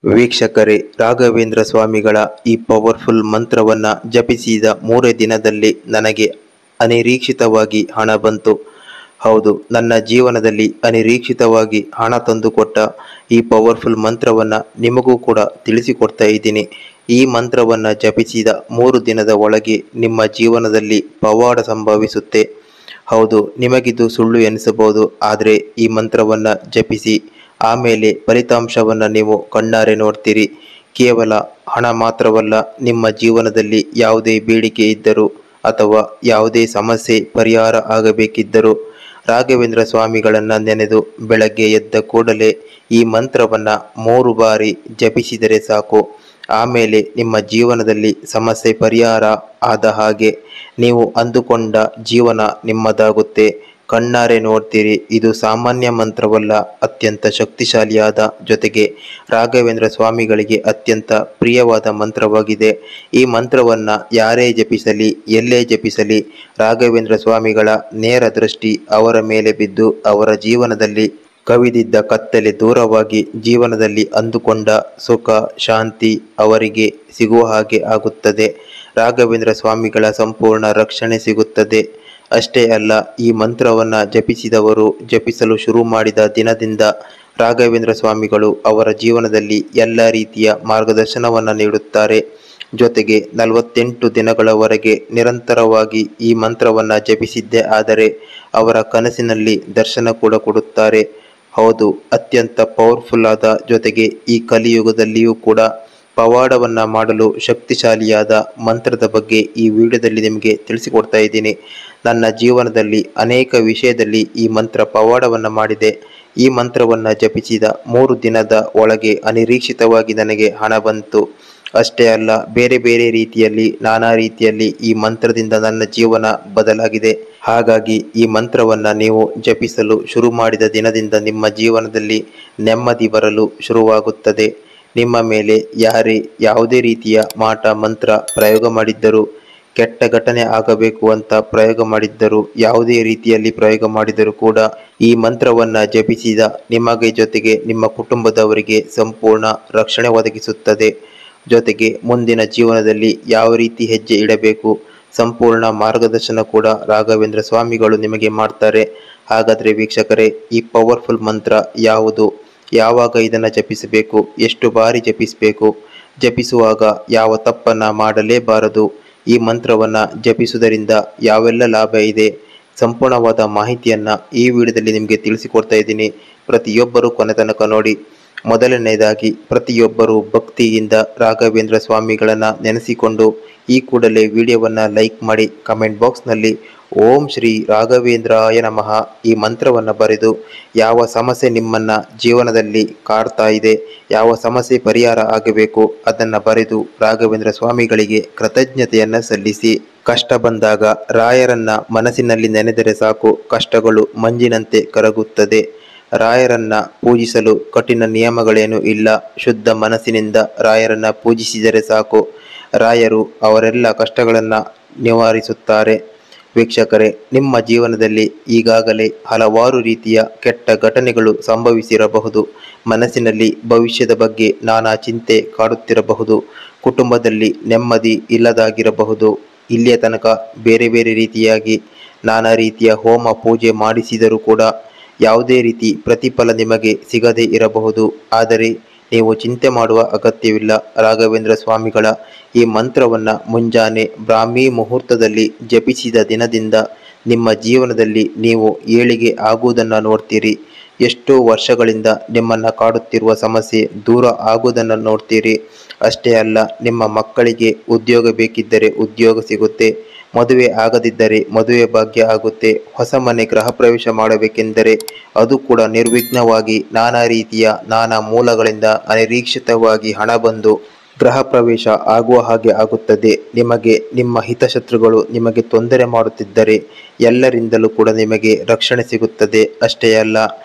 ವೀಕ್ಷಕರೇ, ರಾಘವೇಂದ್ರ ಸ್ವಾಮಿಗಳ ಈ ಪವರ್ಫುಲ್ ಮಂತ್ರವನ್ನ ಜಪಿಸಿದ 3 ದಿನದಲ್ಲಿ ನನಗೆ ಅನಿರೀಕ್ಷಿತವಾಗಿ ಹಣ ಬಂತು. ಹೌದು, ನನ್ನ ಜೀವನದಲ್ಲಿ ಅನಿರೀಕ್ಷಿತವಾಗಿ ಹಣ ತಂದುಕೊಟ್ಟ ಈ ಪವರ್ಫುಲ್ ಮಂತ್ರವನ್ನ ನಿಮಗೂ ಕೂಡ ತಿಳಿಸಿಕೊಡ್ತಾ ಇದ್ದೀನಿ. ಈ ಮಂತ್ರವನ್ನ ಜಪಿಸಿದ 3 ದಿನದ ಒಳಗೆ ನಿಮ್ಮ ಜೀವನದಲ್ಲಿ ಪವಾಡ ಸಂಭವಿಸುತ್ತೆ. ಹೌದು, ನಿಮಗಿದು ಸುಳ್ಳು ಎನಿಸಬಹುದು, ಆದರೆ ಈ ಮಂತ್ರವನ್ನ ಜಪಿಸಿ ಆಮೇಲೆ ಫಲಿತಾಂಶವನ್ನ ನೀವು ಕಣ್ಣಾರೆ ನೋಡ್ತೀರಿ. ಕೇವಲ ಹಣ ಮಾತ್ರವಲ್ಲ, ನಿಮ್ಮ ಜೀವನದಲ್ಲಿ ಯಾವುದೇ ಬೇಡಿಕೆ ಇದ್ದರೂ ಅಥವಾ ಯಾವುದೇ ಸಮಸ್ಯೆ ಪರಿಹಾರ ಆಗಬೇಕಿದ್ದರೂ ರಾಘವೇಂದ್ರ ಸ್ವಾಮಿಗಳನ್ನ ನೆನೆದು ಬೆಳಗ್ಗೆ ಎದ್ದ ಕೂಡಲೇ ಈ ಮಂತ್ರವನ್ನ 3 ಬಾರಿ ಜಪಿಸಿದರೆ ಸಾಕು. ಆಮೇಲೆ ನಿಮ್ಮ ಜೀವನದಲ್ಲಿ ಸಮಸ್ಯೆ ಪರಿಹಾರ ಆದ ಹಾಗೆ ನೀವು ಅಂದುಕೊಂಡ ಜೀವನ ನಿಮ್ಮದಾಗುತ್ತೆ. ಕಣ್ಣಾರೆ ನೋಡ್ತೀರಿ. ಇದು ಸಾಮಾನ್ಯ ಮಂತ್ರವಲ್ಲ, ಅತ್ಯಂತ ಶಕ್ತಿಶಾಲಿಯಾದ, ಜೊತೆಗೆ ರಾಘವೇಂದ್ರ ಸ್ವಾಮಿಗಳಿಗೆ ಅತ್ಯಂತ ಪ್ರಿಯವಾದ ಮಂತ್ರವಾಗಿದೆ. ಈ ಮಂತ್ರವನ್ನ ಯಾರೇ ಜಪಿಸಲಿ, ಎಲ್ಲೇ ಜಪಿಸಲಿ, ರಾಘವೇಂದ್ರ ಸ್ವಾಮಿಗಳ ನೇರ ದೃಷ್ಟಿ ಅವರ ಮೇಲೆ ಬಿದ್ದು ಅವರ ಜೀವನದಲ್ಲಿ ಕವಿದಿದ್ದ ಕತ್ತಲೆ ದೂರವಾಗಿ ಜೀವನದಲ್ಲಿ ಅಂದುಕೊಂಡ ಸುಖ ಶಾಂತಿ ಅವರಿಗೆ ಸಿಗುವ ಹಾಗೆ ಆಗುತ್ತದೆ. ರಾಘವೇಂದ್ರ ಸ್ವಾಮಿಗಳ ಸಂಪೂರ್ಣ ರಕ್ಷಣೆ ಸಿಗುತ್ತದೆ. ಅಷ್ಟೇ ಅಲ್ಲ, ಈ ಮಂತ್ರವನ್ನ ಜಪಿಸಿದವರು ಜಪಿಸಲು ಶುರು ಮಾಡಿದ ದಿನದಿಂದ ರಾಘವೇಂದ್ರ ಸ್ವಾಮಿಗಳು ಅವರ ಜೀವನದಲ್ಲಿ ಎಲ್ಲ ರೀತಿಯ ಮಾರ್ಗದರ್ಶನವನ್ನು ನೀಡುತ್ತಾರೆ. ಜೊತೆಗೆ 48 ದಿನಗಳವರೆಗೆ ನಿರಂತರವಾಗಿ ಈ ಮಂತ್ರವನ್ನ ಜಪಿಸಿದ್ದೇ ಆದರೆ ಅವರ ಕನಸಿನಲ್ಲಿ ದರ್ಶನ ಕೂಡ ಕೊಡುತ್ತಾರೆ. ಹೌದು, ಅತ್ಯಂತ ಪವರ್ಫುಲ್ ಆದ, ಜೊತೆಗೆ ಈ ಕಲಿಯುಗದಲ್ಲಿಯೂ ಕೂಡ ಪವಾಡವನ್ನ ಮಾಡಲು ಶಕ್ತಿಶಾಲಿಯಾದ ಮಂತ್ರದ ಬಗ್ಗೆ ಈ ವಿಡಿಯೋದಲ್ಲಿ ನಿಮಗೆ ತಿಳಿಸಿಕೊಡ್ತಾ ಇದ್ದೀನಿ. ನನ್ನ ಜೀವನದಲ್ಲಿ ಅನೇಕ ವಿಷಯದಲ್ಲಿ ಈ ಮಂತ್ರ ಪವಾಡವನ್ನ ಮಾಡಿದೆ. ಈ ಮಂತ್ರವನ್ನ ಜಪಿಸಿದ 3 ದಿನದ ಒಳಗೆ ಅನಿರೀಕ್ಷಿತವಾಗಿ ನನಗೆ ಹಣ ಬಂತು. ಅಷ್ಟೇ ಅಲ್ಲ, ಬೇರೆ ಬೇರೆ ರೀತಿಯಲ್ಲಿ, ನಾನಾ ರೀತಿಯಲ್ಲಿ ಈ ಮಂತ್ರದಿಂದ ನನ್ನ ಜೀವನ ಬದಲಾಗಿದೆ. ಹಾಗಾಗಿ ಈ ಮಂತ್ರವನ್ನ ನೀವು ಜಪಿಸಲು ಶುರು ಮಾಡಿದ ದಿನದಿಂದ ನಿಮ್ಮ ಜೀವನದಲ್ಲಿ ನೆಮ್ಮದಿ ಬರಲು ಶುರುವಾಗುತ್ತದೆ. ನಿಮ್ಮ ಮೇಲೆ ಯಾರೇ ಯಾವುದೇ ರೀತಿಯ ಮಾಟ ಮಂತ್ರ ಪ್ರಯೋಗ ಮಾಡಿದ್ದರೂ, ಕೆಟ್ಟ ಘಟನೆ ಆಗಬೇಕು ಅಂತ ಪ್ರಯೋಗ ಮಾಡಿದ್ದರೂ, ಯಾವುದೇ ರೀತಿಯಲ್ಲಿ ಪ್ರಯೋಗ ಮಾಡಿದರೂ ಕೂಡ ಈ ಮಂತ್ರವನ್ನ ಜಪಿಸಿದ ನಿಮಗೆ ಜೊತೆಗೆ ನಿಮ್ಮ ಕುಟುಂಬದವರಿಗೆ ಸಂಪೂರ್ಣ ರಕ್ಷಣೆ ಒದಗಿಸುತ್ತದೆ. ಜೊತೆಗೆ ಮುಂದಿನ ಜೀವನದಲ್ಲಿ ಯಾವ ರೀತಿ ಹೆಜ್ಜೆ ಇಡಬೇಕು, ಸಂಪೂರ್ಣ ಮಾರ್ಗದರ್ಶನ ಕೂಡ ರಾಘವೇಂದ್ರ ಸ್ವಾಮಿಗಳು ನಿಮಗೆ ಮಾಡ್ತಾರೆ. ಹಾಗಾದರೆ ವೀಕ್ಷಕರೇ, ಈ ಪವರ್ಫುಲ್ ಮಂತ್ರ ಯಾವುದು, ಯಾವಾಗ ಇದನ್ನು ಜಪಿಸಬೇಕು, ಎಷ್ಟು ಬಾರಿ ಜಪಿಸಬೇಕು, ಜಪಿಸುವಾಗ ಯಾವ ತಪ್ಪನ್ನ ಮಾಡಲೇಬಾರದು, ಈ ಮಂತ್ರವನ್ನ ಜಪಿಸುವುದರಿಂದ ಯಾವೆಲ್ಲ ಲಾಭ ಇದೆ, ಸಂಪೂರ್ಣವಾದ ಮಾಹಿತಿಯನ್ನ ಈ ವಿಡಿಯೋದಲ್ಲಿ ನಿಮಗೆ ತಿಳಿಸಿಕೊಡ್ತಾ ಇದ್ದೀನಿ. ಪ್ರತಿಯೊಬ್ಬರೂ ಕೊನೆ ತನಕ ನೋಡಿ. ಮೊದಲನೆಯದಾಗಿ, ಪ್ರತಿಯೊಬ್ಬರೂ ಭಕ್ತಿಯಿಂದ ರಾಘವೇಂದ್ರ ಸ್ವಾಮಿಗಳನ್ನ ನೆನೆಸಿಕೊಂಡು ಈ ಕೂಡಲೇ ವಿಡಿಯೋವನ್ನ ಲೈಕ್ ಮಾಡಿ ಕಮೆಂಟ್ ಬಾಕ್ಸ್ನಲ್ಲಿ ಓಂ ಶ್ರೀ ರಾಘವೇಂದ್ರಾಯ ನಮಃ ಈ ಮಂತ್ರವನ್ನು ಬರೆದು ಯಾವ ಸಮಸ್ಯೆ ನಿಮ್ಮನ್ನ ಜೀವನದಲ್ಲಿ ಕಾಡ್ತಾ ಇದೆ, ಯಾವ ಸಮಸ್ಯೆ ಪರಿಹಾರ ಆಗಬೇಕು ಅದನ್ನು ಬರೆದು ರಾಘವೇಂದ್ರ ಸ್ವಾಮಿಗಳಿಗೆ ಕೃತಜ್ಞತೆಯನ್ನ ಸಲ್ಲಿಸಿ. ಕಷ್ಟ ಬಂದಾಗ ರಾಯರನ್ನ ಮನಸ್ಸಿನಲ್ಲಿ ನೆನೆದರೆ ಸಾಕು, ಕಷ್ಟಗಳು ಮಂಜಿನಂತೆ ಕರಗುತ್ತದೆ. ರಾಯರನ್ನ ಪೂಜಿಸಲು ಕಠಿಣ ನಿಯಮಗಳೇನೂ ಇಲ್ಲ. ಶುದ್ಧ ಮನಸ್ಸಿನಿಂದ ರಾಯರನ್ನ ಪೂಜಿಸಿದರೆ ಸಾಕು, ರಾಯರು ಅವರೆಲ್ಲ ಕಷ್ಟಗಳನ್ನು ನಿವಾರಿಸುತ್ತಾರೆ. ವೀಕ್ಷಕರೇ, ನಿಮ್ಮ ಜೀವನದಲ್ಲಿ ಈಗಾಗಲೇ ಹಲವಾರು ರೀತಿಯ ಕೆಟ್ಟ ಘಟನೆಗಳು ಸಂಭವಿಸಿರಬಹುದು. ಮನಸ್ಸಿನಲ್ಲಿ ಭವಿಷ್ಯದ ಬಗ್ಗೆ ನಾನಾ ಚಿಂತೆ ಕಾಡುತ್ತಿರಬಹುದು. ಕುಟುಂಬದಲ್ಲಿ ನೆಮ್ಮದಿ ಇಲ್ಲದಾಗಿರಬಹುದು. ಇಲ್ಲಿಯ ತನಕ ಬೇರೆ ಬೇರೆ ರೀತಿಯಾಗಿ ನಾನಾ ರೀತಿಯ ಹೋಮ ಪೂಜೆ ಮಾಡಿಸಿದರೂ ಕೂಡ ಯಾವುದೇ ರೀತಿ ಪ್ರತಿಫಲ ನಿಮಗೆ ಸಿಗದೇ ಇರಬಹುದು. ಆದರೆ ನೀವು ಚಿಂತೆ ಮಾಡುವ ಅಗತ್ಯವಿಲ್ಲ. ರಾಘವೇಂದ್ರ ಸ್ವಾಮಿಗಳ ಈ ಮಂತ್ರವನ್ನು ಮುಂಜಾನೆ ಬ್ರಾಹ್ಮಿ ಮುಹೂರ್ತದಲ್ಲಿ ಜಪಿಸಿದ ದಿನದಿಂದ ನಿಮ್ಮ ಜೀವನದಲ್ಲಿ ನೀವು ಏಳಿಗೆ ಆಗುವುದನ್ನು ನೋಡ್ತೀರಿ. ಎಷ್ಟೋ ವರ್ಷಗಳಿಂದ ನಿಮ್ಮನ್ನು ಕಾಡುತ್ತಿರುವ ಸಮಸ್ಯೆ ದೂರ ಆಗುವುದನ್ನು ನೋಡ್ತೀರಿ. ಅಷ್ಟೇ ಅಲ್ಲ, ನಿಮ್ಮ ಮಕ್ಕಳಿಗೆ ಉದ್ಯೋಗ ಬೇಕಿದ್ದರೆ ಉದ್ಯೋಗ ಸಿಗುತ್ತೆ, ಮದುವೆ ಆಗದಿದ್ದರೆ ಮದುವೆ ಭಾಗ್ಯ ಆಗುತ್ತೆ, ಹೊಸ ಮನೆ ಗೃಹ ಪ್ರವೇಶ ಮಾಡಬೇಕೆಂದರೆ ಅದು ಕೂಡ ನಿರ್ವಿಘ್ನವಾಗಿ ನಾನಾ ರೀತಿಯ ನಾನಾ ಮೂಲಗಳಿಂದ ಅನಿರೀಕ್ಷಿತವಾಗಿ ಹಣ ಬಂದು ಗೃಹ ಪ್ರವೇಶ ಆಗುವ ಹಾಗೆ ಆಗುತ್ತದೆ. ನಿಮಗೆ ನಿಮ್ಮ ಹಿತಶತ್ರುಗಳು ನಿಮಗೆ ತೊಂದರೆ ಮಾಡುತ್ತಿದ್ದರೆ ಎಲ್ಲರಿಂದಲೂ ಕೂಡ ನಿಮಗೆ ರಕ್ಷಣೆ ಸಿಗುತ್ತದೆ. ಅಷ್ಟೇ ಅಲ್ಲ,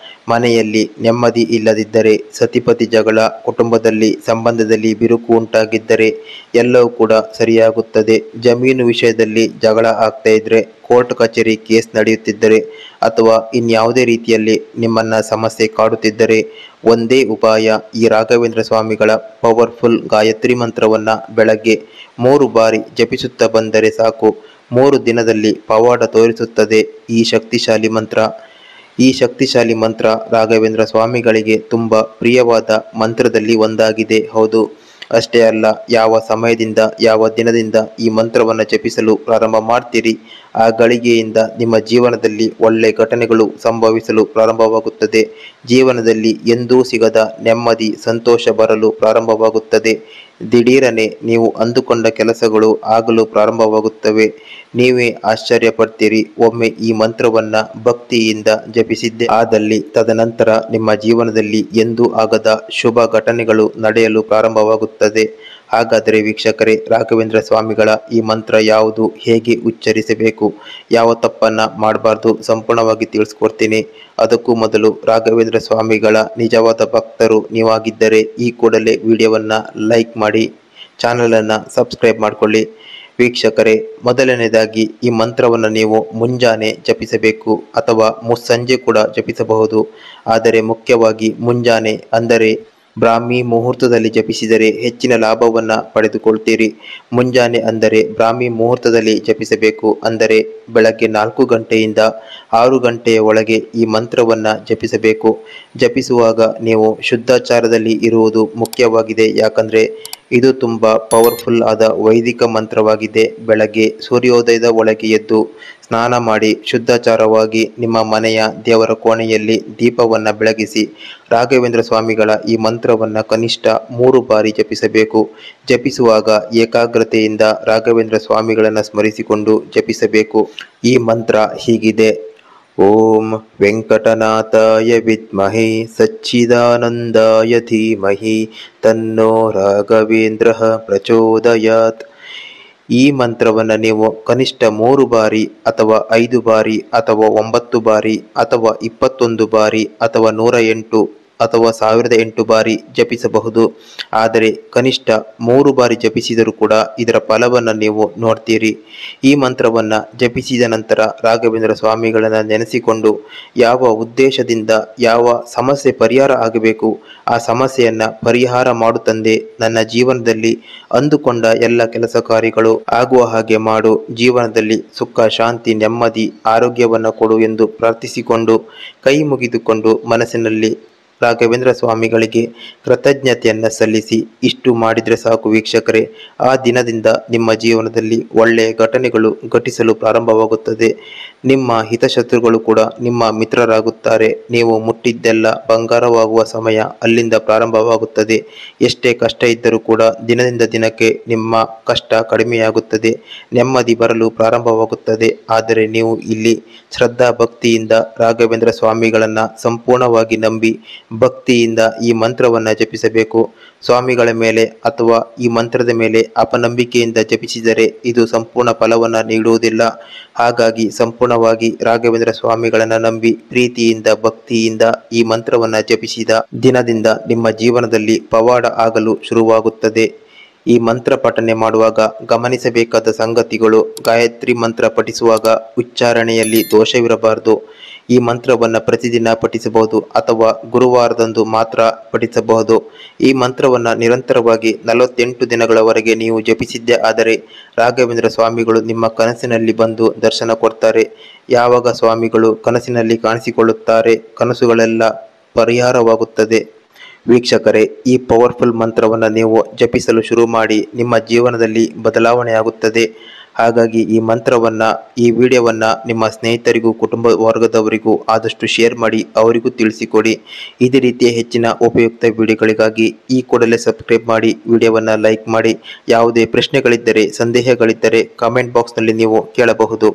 ಮನೆಯಲ್ಲಿ ನೆಮ್ಮದಿ ಇಲ್ಲದಿದ್ದರೆ, ಸತಿಪತಿ ಜಗಳ, ಕುಟುಂಬದಲ್ಲಿ ಸಂಬಂಧದಲ್ಲಿ ಬಿರುಕು ಉಂಟಾಗಿದ್ದರೆ ಎಲ್ಲವೂ ಕೂಡ ಸರಿಯಾಗುತ್ತದೆ. ಜಮೀನು ವಿಷಯದಲ್ಲಿ ಜಗಳ ಆಗ್ತಾ ಇದ್ರೆ, ಕೋರ್ಟ್ ಕಚೇರಿ ಕೇಸ್ ನಡೆಯುತ್ತಿದ್ದರೆ ಅಥವಾ ಇನ್ಯಾವುದೇ ರೀತಿಯಲ್ಲಿ ನಿಮ್ಮನ್ನ ಸಮಸ್ಯೆ ಕಾಡುತ್ತಿದ್ದರೆ ಒಂದೇ ಉಪಾಯ, ಈ ರಾಘವೇಂದ್ರ ಸ್ವಾಮಿಗಳ ಪವರ್ಫುಲ್ ಗಾಯತ್ರಿ ಮಂತ್ರವನ್ನ ಬೆಳಗ್ಗೆ 3 ಬಾರಿ ಜಪಿಸುತ್ತಾ ಬಂದರೆ ಸಾಕು. 3 ದಿನದಲ್ಲಿ ಪವಾಡ ತೋರಿಸುತ್ತದೆ ಈ ಶಕ್ತಿಶಾಲಿ ಮಂತ್ರ ರಾಘವೇಂದ್ರ ಸ್ವಾಮಿಗಳಿಗೆ ತುಂಬ ಪ್ರಿಯವಾದ ಮಂತ್ರದಲ್ಲಿ ಒಂದಾಗಿದೆ. ಹೌದು, ಅಷ್ಟೇ ಅಲ್ಲ, ಯಾವ ಸಮಯದಿಂದ ಯಾವ ದಿನದಿಂದ ಈ ಮಂತ್ರವನ್ನು ಜಪಿಸಲು ಪ್ರಾರಂಭ ಮಾಡ್ತೀರಿ, ಆ ಗಳಿಗೆಯಿಂದ ನಿಮ್ಮ ಜೀವನದಲ್ಲಿ ಒಳ್ಳೆ ಘಟನೆಗಳು ಸಂಭವಿಸಲು ಪ್ರಾರಂಭವಾಗುತ್ತದೆ. ಜೀವನದಲ್ಲಿ ಎಂದೂ ಸಿಗದ ನೆಮ್ಮದಿ, ಸಂತೋಷ ಬರಲು ಪ್ರಾರಂಭವಾಗುತ್ತದೆ. ದಿಢೀರನೆ ನೀವು ಅಂದುಕೊಂಡ ಕೆಲಸಗಳು ಆಗಲು ಪ್ರಾರಂಭವಾಗುತ್ತವೆ. ನೀವೇ ಆಶ್ಚರ್ಯಪಡ್ತೀರಿ. ಒಮ್ಮೆ ಈ ಮಂತ್ರವನ್ನ ಭಕ್ತಿಯಿಂದ ಜಪಿಸಿದ್ದೆ ಆದಲ್ಲಿ ತದನಂತರ ನಿಮ್ಮ ಜೀವನದಲ್ಲಿ ಎಂದೂ ಆಗದ ಶುಭ ಘಟನೆಗಳು ನಡೆಯಲು ಪ್ರಾರಂಭವಾಗುತ್ತದೆ. ಹಾಗಾದರೆ ವೀಕ್ಷಕರೇ, ರಾಘವೇಂದ್ರ ಸ್ವಾಮಿಗಳ ಈ ಮಂತ್ರ ಯಾವುದು, ಹೇಗೆ ಉಚ್ಚರಿಸಬೇಕು, ಯಾವ ತಪ್ಪನ್ನ ಮಾಡಬಾರ್ದು ಸಂಪೂರ್ಣವಾಗಿ ತಿಳಿಸ್ಕೊಡ್ತೀನಿ. ಅದಕ್ಕೂ ಮೊದಲು ರಾಘವೇಂದ್ರ ಸ್ವಾಮಿಗಳ ನಿಜವಾದ ಭಕ್ತರು ನೀವಾಗಿದ್ದರೆ ಈ ಕೂಡಲೇ ವಿಡಿಯೋವನ್ನ ಲೈಕ್ ಮಾಡಿ, ಚಾನಲನ್ನು ಸಬ್ಸ್ಕ್ರೈಬ್ ಮಾಡಿಕೊಳ್ಳಿ. ವೀಕ್ಷಕರೇ, ಮೊದಲನೇದಾಗಿ ಈ ಮಂತ್ರವನ್ನು ನೀವು ಮುಂಜಾನೆ ಜಪಿಸಬೇಕು ಅಥವಾ ಮುಸ್ಸಂಜೆ ಕೂಡ ಜಪಿಸಬಹುದು. ಆದರೆ ಮುಖ್ಯವಾಗಿ ಮುಂಜಾನೆ ಅಂದರೆ ಬ್ರಾಹ್ಮಿ ಮುಹೂರ್ತದಲ್ಲಿ ಜಪಿಸಿದರೆ ಹೆಚ್ಚಿನ ಲಾಭವನ್ನು ಪಡೆದುಕೊಳ್ತೀರಿ. ಮುಂಜಾನೆ ಅಂದರೆ ಬ್ರಾಹ್ಮಿ ಮುಹೂರ್ತದಲ್ಲಿ ಜಪಿಸಬೇಕು. ಅಂದರೆ ಬೆಳಗ್ಗೆ 4 ಗಂಟೆಯಿಂದ 6 ಗಂಟೆಯ ಒಳಗೆ ಈ ಮಂತ್ರವನ್ನು ಜಪಿಸಬೇಕು. ಜಪಿಸುವಾಗ ನೀವು ಶುದ್ಧಾಚಾರದಲ್ಲಿ ಇರುವುದು ಮುಖ್ಯವಾಗಿದೆ. ಯಾಕಂದರೆ ಇದು ತುಂಬ ಪವರ್ಫುಲ್ ಆದ ವೈದಿಕ ಮಂತ್ರವಾಗಿದೆ. ಬೆಳಗ್ಗೆ ಸೂರ್ಯೋದಯದ ಒಳಗೆ ಎದ್ದು ಸ್ನಾನ ಮಾಡಿ ಶುದ್ಧಾಚಾರವಾಗಿ ನಿಮ್ಮ ಮನೆಯ ದೇವರ ಕೋಣೆಯಲ್ಲಿ ದೀಪವನ್ನು ಬೆಳಗಿಸಿ ರಾಘವೇಂದ್ರ ಸ್ವಾಮಿಗಳ ಈ ಮಂತ್ರವನ್ನು ಕನಿಷ್ಠ 3 ಬಾರಿ ಜಪಿಸಬೇಕು. ಜಪಿಸುವಾಗ ಏಕಾಗ್ರತೆಯಿಂದ ರಾಘವೇಂದ್ರ ಸ್ವಾಮಿಗಳನ್ನು ಸ್ಮರಿಸಿಕೊಂಡು ಜಪಿಸಬೇಕು. ಈ ಮಂತ್ರ ಹೀಗಿದೆ: ಓಂ ವೆಂಕಟನಾಥಾಯ ವಿದ್ಮಹೇ ಸಚ್ಚಿದಾನಂದಾಯ ಧೀಮಹಿ ತನ್ನೋ ರಾಘವೇಂದ್ರ ಪ್ರಚೋದಯಾತ್. ಈ ಮಂತ್ರವನ್ನು ನೀವು ಕನಿಷ್ಠ 3 ಬಾರಿ ಅಥವಾ 5 ಬಾರಿ ಅಥವಾ 9 ಬಾರಿ ಅಥವಾ 21 ಬಾರಿ ಅಥವಾ 108 ಅಥವಾ 1008 ಬಾರಿ ಜಪಿಸಬಹುದು. ಆದರೆ ಕನಿಷ್ಠ 3 ಬಾರಿ ಜಪಿಸಿದರೂ ಕೂಡ ಇದರ ಫಲವನ್ನು ನೀವು ನೋಡ್ತೀರಿ. ಈ ಮಂತ್ರವನ್ನು ಜಪಿಸಿದ ನಂತರ ರಾಘವೇಂದ್ರ ಸ್ವಾಮಿಗಳನ್ನು ನೆನೆಸಿಕೊಂಡು ಯಾವ ಉದ್ದೇಶದಿಂದ ಯಾವ ಸಮಸ್ಯೆ ಪರಿಹಾರ ಆಗಬೇಕು ಆ ಸಮಸ್ಯೆಯನ್ನು ಪರಿಹಾರ ಮಾಡು ತಂದೆ, ನನ್ನ ಜೀವನದಲ್ಲಿ ಅಂದುಕೊಂಡ ಎಲ್ಲ ಕೆಲಸ ಕಾರ್ಯಗಳು ಆಗುವ ಹಾಗೆ ಮಾಡು, ಜೀವನದಲ್ಲಿ ಸುಖ, ಶಾಂತಿ, ನೆಮ್ಮದಿ, ಆರೋಗ್ಯವನ್ನು ಕೊಡು ಎಂದು ಪ್ರಾರ್ಥಿಸಿಕೊಂಡು ಕೈ ಮುಗಿದುಕೊಂಡು ಮನಸ್ಸಿನಲ್ಲಿ ರಾಘವೇಂದ್ರ ಸ್ವಾಮಿಗಳಿಗೆ ಕೃತಜ್ಞತೆಯನ್ನು ಸಲ್ಲಿಸಿ ಇಷ್ಟು ಮಾಡಿದರೆ ಸಾಕು ವೀಕ್ಷಕರೇ. ಆ ದಿನದಿಂದ ನಿಮ್ಮ ಜೀವನದಲ್ಲಿ ಒಳ್ಳೆಯ ಘಟನೆಗಳು ಘಟಿಸಲು ಪ್ರಾರಂಭವಾಗುತ್ತದೆ. ನಿಮ್ಮ ಹಿತಶತ್ರುಗಳು ಕೂಡ ನಿಮ್ಮ ಮಿತ್ರರಾಗುತ್ತಾರೆ. ನೀವು ಮುಟ್ಟಿದ್ದೆಲ್ಲ ಬಂಗಾರವಾಗುವ ಸಮಯ ಅಲ್ಲಿಂದ ಪ್ರಾರಂಭವಾಗುತ್ತದೆ. ಎಷ್ಟೇ ಕಷ್ಟ ಇದ್ದರೂ ಕೂಡ ದಿನದಿಂದ ದಿನಕ್ಕೆ ನಿಮ್ಮ ಕಷ್ಟ ಕಡಿಮೆಯಾಗುತ್ತದೆ, ನೆಮ್ಮದಿ ಬರಲು ಪ್ರಾರಂಭವಾಗುತ್ತದೆ. ಆದರೆ ನೀವು ಇಲ್ಲಿ ಶ್ರದ್ಧಾ ಭಕ್ತಿಯಿಂದ ರಾಘವೇಂದ್ರ ಸ್ವಾಮಿಗಳನ್ನು ಸಂಪೂರ್ಣವಾಗಿ ನಂಬಿ ಭಕ್ತಿಯಿಂದ ಈ ಮಂತ್ರವನ್ನು ಜಪಿಸಬೇಕು. ಸ್ವಾಮಿಗಳ ಮೇಲೆ ಅಥವಾ ಈ ಮಂತ್ರದ ಮೇಲೆ ಅಪನಂಬಿಕೆಯಿಂದ ಜಪಿಸಿದರೆ ಇದು ಸಂಪೂರ್ಣ ಫಲವನ್ನು ನೀಡುವುದಿಲ್ಲ. ಹಾಗಾಗಿ ಸಂಪೂರ್ಣವಾಗಿ ರಾಘವೇಂದ್ರ ಸ್ವಾಮಿಗಳನ್ನು ನಂಬಿ ಪ್ರೀತಿಯಿಂದ ಭಕ್ತಿಯಿಂದ ಈ ಮಂತ್ರವನ್ನು ಜಪಿಸಿದ ದಿನದಿಂದ ನಿಮ್ಮ ಜೀವನದಲ್ಲಿ ಪವಾಡ ಆಗಲು ಶುರುವಾಗುತ್ತದೆ. ಈ ಮಂತ್ರ ಪಠನೆ ಮಾಡುವಾಗ ಗಮನಿಸಬೇಕಾದ ಸಂಗತಿಗಳು: ಗಾಯತ್ರಿ ಮಂತ್ರ ಪಠಿಸುವಾಗ ಉಚ್ಚಾರಣೆಯಲ್ಲಿ ದೋಷವಿರಬಾರದು. ಈ ಮಂತ್ರವನ್ನು ಪ್ರತಿದಿನ ಪಠಿಸಬಹುದು ಅಥವಾ ಗುರುವಾರದಂದು ಮಾತ್ರ ಪಠಿಸಬಹುದು. ಈ ಮಂತ್ರವನ್ನು ನಿರಂತರವಾಗಿ 48 ದಿನಗಳವರೆಗೆ ನೀವು ಜಪಿಸಿದ್ದೇ ಆದರೆ ರಾಘವೇಂದ್ರ ಸ್ವಾಮಿಗಳು ನಿಮ್ಮ ಕನಸಿನಲ್ಲಿ ಬಂದು ದರ್ಶನ ಕೊಡ್ತಾರೆ. ಯಾವಾಗ ಸ್ವಾಮಿಗಳು ಕನಸಿನಲ್ಲಿ ಕಾಣಿಸಿಕೊಳ್ಳುತ್ತಾರೆ, ಕನಸುಗಳೆಲ್ಲ ಪರಿಹಾರವಾಗುತ್ತದೆ. ವೀಕ್ಷಕರೇ, ಈ ಪವರ್ಫುಲ್ ಮಂತ್ರವನ್ನು ನೀವು ಜಪಿಸಲು ಶುರು ಮಾಡಿ ನಿಮ್ಮ ಜೀವನದಲ್ಲಿ ಬದಲಾವಣೆ ಆಗುತ್ತದೆ. ಹಾಗಾಗಿ ಈ ಮಂತ್ರವನ್ನು, ಈ ವಿಡಿಯೋವನ್ನು ನಿಮ್ಮ ಸ್ನೇಹಿತರಿಗೂ ಕುಟುಂಬ ವರ್ಗದವರಿಗೂ ಆದಷ್ಟು ಶೇರ್ ಮಾಡಿ, ಅವರಿಗೂ ತಿಳಿಸಿಕೊಡಿ. ಇದೇ ರೀತಿಯ ಹೆಚ್ಚಿನ ಉಪಯುಕ್ತ ವಿಡಿಯೋಗಳಿಗಾಗಿ ಈ ಕೂಡಲೇ ಸಬ್ಸ್ಕ್ರೈಬ್ ಮಾಡಿ, ವಿಡಿಯೋವನ್ನು ಲೈಕ್ ಮಾಡಿ. ಯಾವುದೇ ಪ್ರಶ್ನೆಗಳಿದ್ದರೆ, ಸಂದೇಹಗಳಿದ್ದರೆ ಕಾಮೆಂಟ್ ಬಾಕ್ಸ್ನಲ್ಲಿ ನೀವು ಕೇಳಬಹುದು.